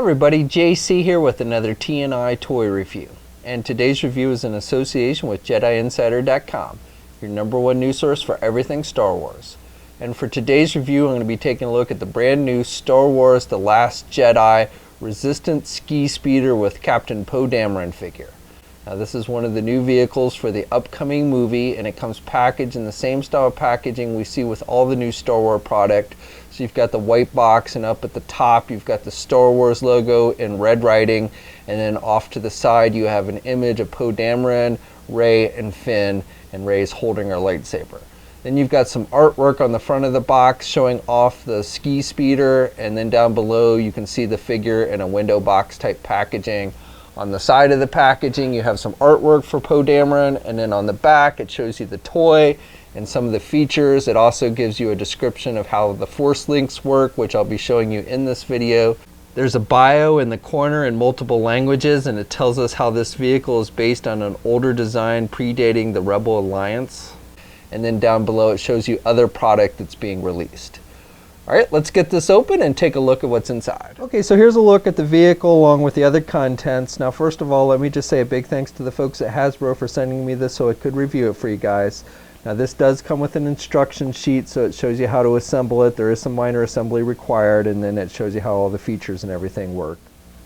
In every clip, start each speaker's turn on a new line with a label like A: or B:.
A: everybody, JC here with another T&I toy review. And today's review is in association with JediInsider.com, your #1 news source for everything Star Wars. And for today's review, I'm going to be taking a look at the brand new Star Wars The Last Jedi Resistance Ski Speeder with Captain Poe Dameron figure. Now this is one of the new vehicles for the upcoming movie, and it comes packaged in the same style of packaging we see with all the new Star Wars product. So you've got the white box, and up at the top you've got the Star Wars logo in red writing, and then off to the side you have an image of Poe Dameron, Rey, and Finn, and Rey's holding her lightsaber. Then you've got some artwork on the front of the box showing off the ski speeder, and then down below you can see the figure in a window box type packaging. On the side of the packaging you have some artwork for Poe Dameron, and then on the back it shows you the toy and some of the features. It also gives you a description of how the force links work, which I'll be showing you in this video. There's a bio in the corner in multiple languages, and it tells us how this vehicle is based on an older design predating the Rebel Alliance. And then down below it shows you other product that's being released. Alright, let's get this open and take a look at what's inside. Okay, so here's a look at the vehicle along with the other contents. Now first of all, let me just say a big thanks to the folks at Hasbro for sending me this so I could review it for you guys. Now this does come with an instruction sheet, so it shows you how to assemble it. There is some minor assembly required, and then it shows you how all the features and everything work.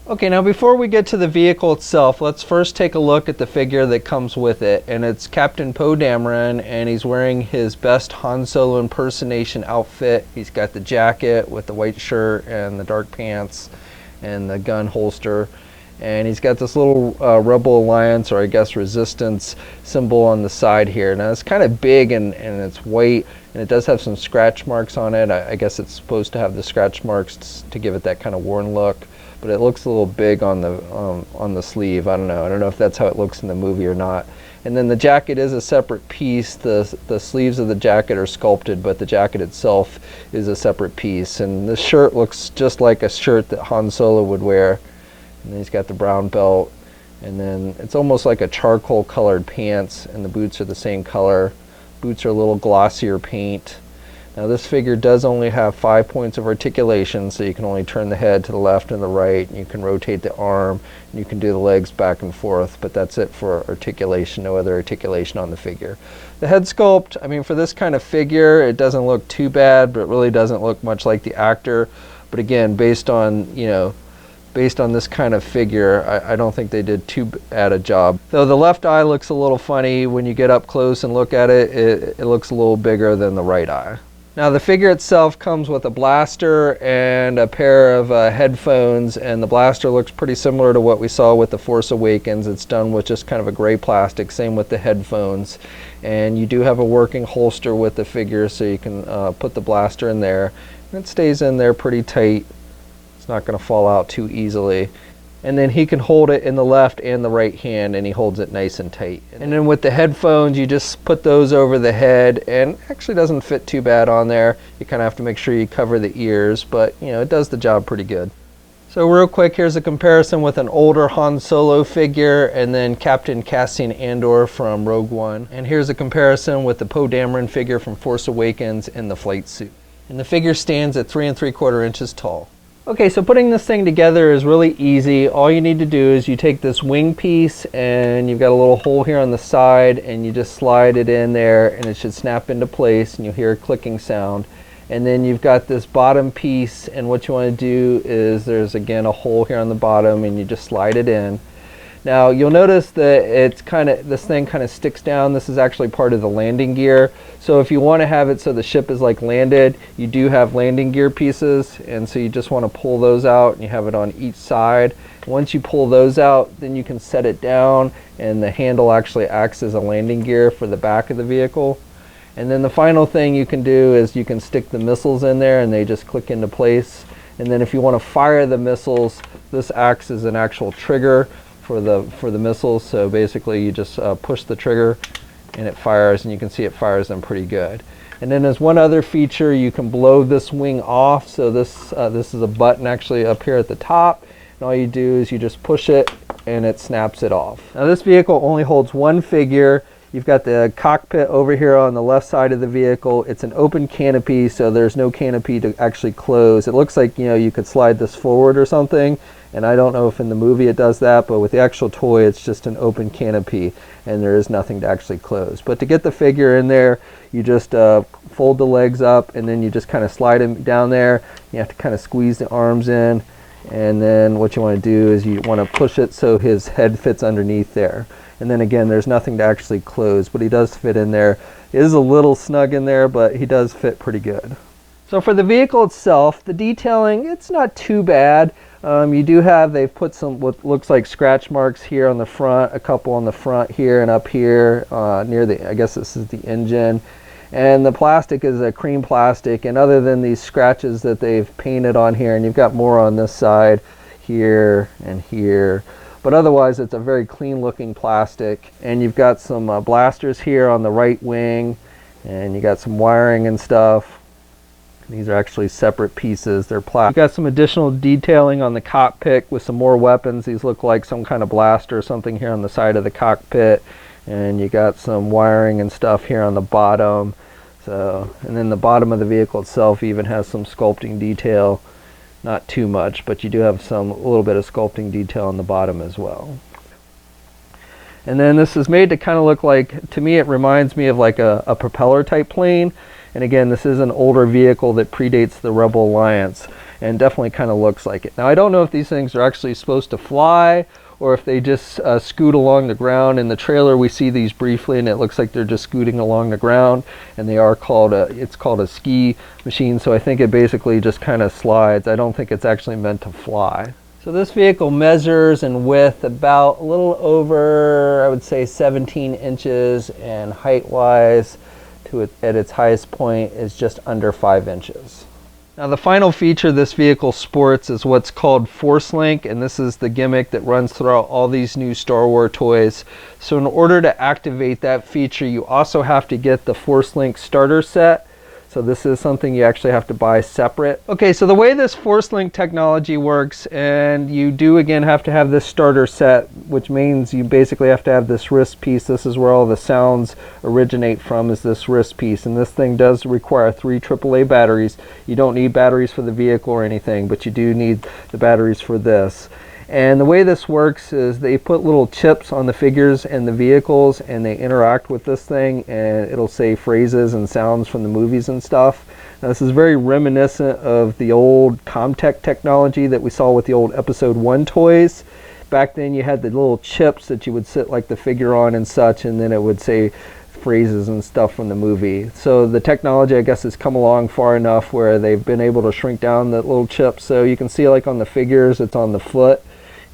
A: Okay, now before we get to the vehicle itself, let's first take a look at the figure that comes with it. And it's Captain Poe Dameron, and he's wearing his best Han Solo impersonation outfit. He's got the jacket with the white shirt and the dark pants and the gun holster. And he's got this little Rebel Alliance, or I guess Resistance, symbol on the side here. Now it's kind of big and it's white, and it does have some scratch marks on it. I guess it's supposed to have the scratch marks to give it that kind of worn look. But it looks a little big on the sleeve. I don't know if that's how it looks in the movie or not. And then the jacket is a separate piece. The sleeves of the jacket are sculpted, but the jacket itself is a separate piece. And the shirt looks just like a shirt that Han Solo would wear. And then he's got the brown belt, and then it's almost like a charcoal colored pants, and the boots are the same color. Boots are a little glossier paint. Now this figure does only have 5 points of articulation, so you can only turn the head to the left and the right, and you can rotate the arm, and you can do the legs back and forth, but that's it for articulation. No other articulation on the figure. The head sculpt, I mean, for this kind of figure, it doesn't look too bad, but it really doesn't look much like the actor. But again, based on this kind of figure, I don't think they did too bad a job. Though the left eye looks a little funny when you get up close and look at it. It looks a little bigger than the right eye. Now the figure itself comes with a blaster and a pair of headphones, and the blaster looks pretty similar to what we saw with The Force Awakens. It's done with just kind of a gray plastic, same with the headphones. And you do have a working holster with the figure, so you can put the blaster in there. And it stays in there pretty tight. It's not going to fall out too easily. And then he can hold it in the left and the right hand, and he holds it nice and tight. And then with the headphones, you just put those over the head, and actually doesn't fit too bad on there. You kind of have to make sure you cover the ears, but it does the job pretty good. So real quick, here's a comparison with an older Han Solo figure and then Captain Cassian Andor from Rogue One. And here's a comparison with the Poe Dameron figure from Force Awakens in the flight suit. And the figure stands at 3 3/4 inches tall. Okay, so putting this thing together is really easy. All you need to do is you take this wing piece, and you've got a little hole here on the side, and you just slide it in there, and it should snap into place, and you'll hear a clicking sound. And then you've got this bottom piece, and what you want to do is there's again a hole here on the bottom, and you just slide it in. Now you'll notice that this thing kind of sticks down. This is actually part of the landing gear. So if you want to have it so the ship is like landed, you do have landing gear pieces, and so you just want to pull those out, and you have it on each side. Once you pull those out, then you can set it down, and the handle actually acts as a landing gear for the back of the vehicle. And then the final thing you can do is you can stick the missiles in there, and they just click into place. And then if you want to fire the missiles, this acts as an actual trigger for the missiles. So basically you just push the trigger and it fires, and you can see it fires them pretty good. And then there's one other feature: you can blow this wing off. So this is a button actually up here at the top, and all you do is you just push it and it snaps it off. Now this vehicle only holds one figure. You've got the cockpit over here on the left side of the vehicle. It's an open canopy, so there's no canopy to actually close. It looks like, you know, you could slide this forward or something, and I don't know if in the movie it does that, but with the actual toy it's just an open canopy and there is nothing to actually close. But to get the figure in there, you just fold the legs up and then you just kind of slide him down there. You have to kind of squeeze the arms in, and then what you want to do is you want to push it so his head fits underneath there. And then again, there's nothing to actually close, but he does fit in there. It is a little snug in there, but he does fit pretty good. So for the vehicle itself, the detailing, it's not too bad. You do have, they've put some what looks like scratch marks here on the front, a couple on the front here and up here near the, I guess this is the engine. And the plastic is a cream plastic, and other than these scratches that they've painted on here, and you've got more on this side here and here, but otherwise it's a very clean looking plastic. And you've got some blasters here on the right wing, and you got some wiring and stuff. These are actually separate pieces. They're plastic. You've got some additional detailing on the cockpit with some more weapons. These look like some kind of blaster or something here on the side of the cockpit. And you got some wiring and stuff here on the bottom. So, and then the bottom of the vehicle itself even has some sculpting detail. Not too much, but you do have a little bit of sculpting detail on the bottom as well. And then this is made to kind of look like, to me it reminds me of like a propeller type plane. And again, this is an older vehicle that predates the Rebel Alliance and definitely kind of looks like it. Now, I don't know if these things are actually supposed to fly or if they just scoot along the ground. In the trailer, we see these briefly and it looks like they're just scooting along the ground, and they are called it's called a ski machine. So I think it basically just kind of slides. I don't think it's actually meant to fly. So this vehicle measures in width about a little over, I would say 17 inches, and height-wise, at its highest point, is just under 5 inches. Now the final feature this vehicle sports is what's called Force Link, and this is the gimmick that runs throughout all these new Star Wars toys. So in order to activate that feature, you also have to get the Force Link starter set. So this is something you actually have to buy separate. Okay, so the way this Force Link technology works, and you do again have to have this starter set, which means you basically have to have this wrist piece. This is where all the sounds originate from, is this wrist piece. And this thing does require 3 AAA batteries. You don't need batteries for the vehicle or anything, but you do need the batteries for this. And the way this works is they put little chips on the figures and the vehicles, and they interact with this thing, and it'll say phrases and sounds from the movies and stuff. Now, this is very reminiscent of the old Comtech technology that we saw with the old Episode 1 toys. Back then you had the little chips that you would sit like the figure on and such, and then it would say phrases and stuff from the movie. So the technology, I guess, has come along far enough where they've been able to shrink down the little chips. So you can see, like on the figures, it's on the foot.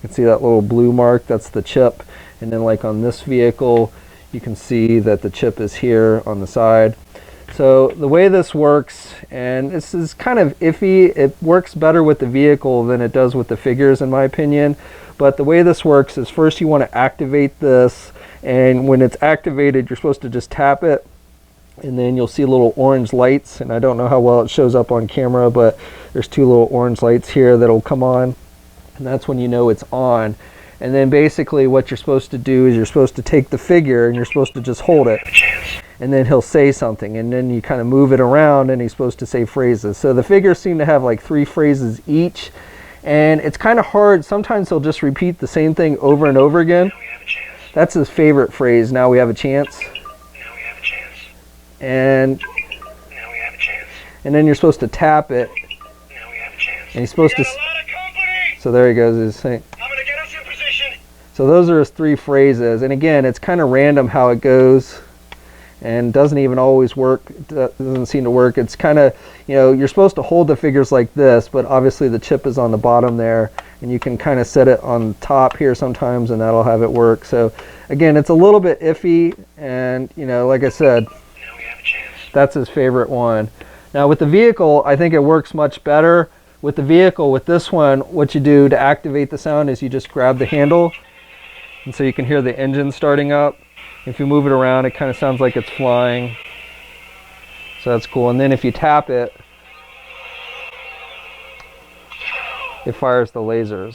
A: You can see that little blue mark, that's the chip. And then like on this vehicle, you can see that the chip is here on the side. So the way this works, and this is kind of iffy, it works better with the vehicle than it does with the figures in my opinion. But the way this works is, first you want to activate this, and when it's activated, you're supposed to just tap it, and then you'll see little orange lights, and I don't know how well it shows up on camera, but there's 2 little orange lights here that'll come on. And that's when you know it's on. And then basically what you're supposed to do is you're supposed to take the figure and you're supposed to just hold it. And then he'll say something, and then you kind of move it around and he's supposed to say phrases. So the figures seem to have like 3 phrases each, and it's kind of hard. Sometimes he'll just repeat the same thing over and over again. That's his favorite phrase, "Now we have a chance." Now we have a chance. And now we have a chance. And then you're supposed to tap it. Now we have a chance. And he's supposed to. So there he goes, he's saying, "I'm gonna get us in position." So those are his 3 phrases, and again, it's kind of random how it goes, and doesn't even always work. It doesn't seem to work. It's kind of, you know, you're supposed to hold the figures like this, but obviously the chip is on the bottom there, and you can kind of set it on top here sometimes, and that'll have it work. So again, it's a little bit iffy, and you know, like I said, now we have a chance. That's his favorite one. Now with the vehicle, I think it works much better. With the vehicle, with this one, what you do to activate the sound is you just grab the handle, and so you can hear the engine starting up. If you move it around, it kind of sounds like it's flying. So that's cool. And then if you tap it, it fires the lasers.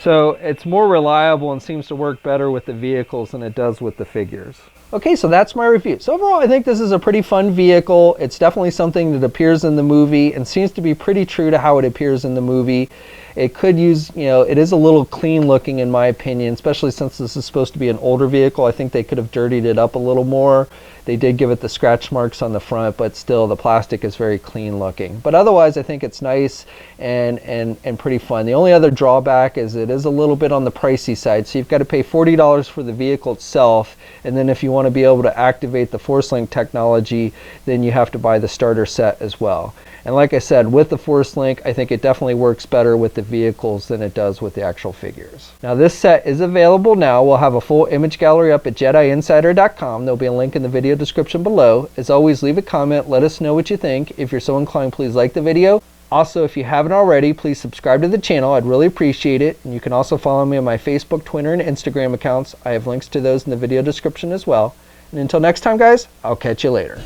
A: So it's more reliable and seems to work better with the vehicles than it does with the figures. Okay, so that's my review. So overall, I think this is a pretty fun vehicle. It's definitely something that appears in the movie and seems to be pretty true to how it appears in the movie. It could use, it is a little clean looking in my opinion, especially since this is supposed to be an older vehicle. I think they could have dirtied it up a little more. They did give it the scratch marks on the front, but still the plastic is very clean looking. But otherwise, I think it's nice and pretty fun. The only other drawback is it is a little bit on the pricey side. So you've got to pay $40 for the vehicle itself. And then if you want to be able to activate the Force Link technology, then you have to buy the starter set as well. And like I said, with the Force Link, I think it definitely works better with the vehicles than it does with the actual figures. Now this set is available now. We'll have a full image gallery up at JediInsider.com. There'll be a link in the video description below. As always, leave a comment, let us know what you think. If you're so inclined, please like the video. Also, if you haven't already, please subscribe to the channel. I'd really appreciate it. And you can also follow me on my Facebook, Twitter, and Instagram accounts. I have links to those in the video description as well. And until next time, guys, I'll catch you later.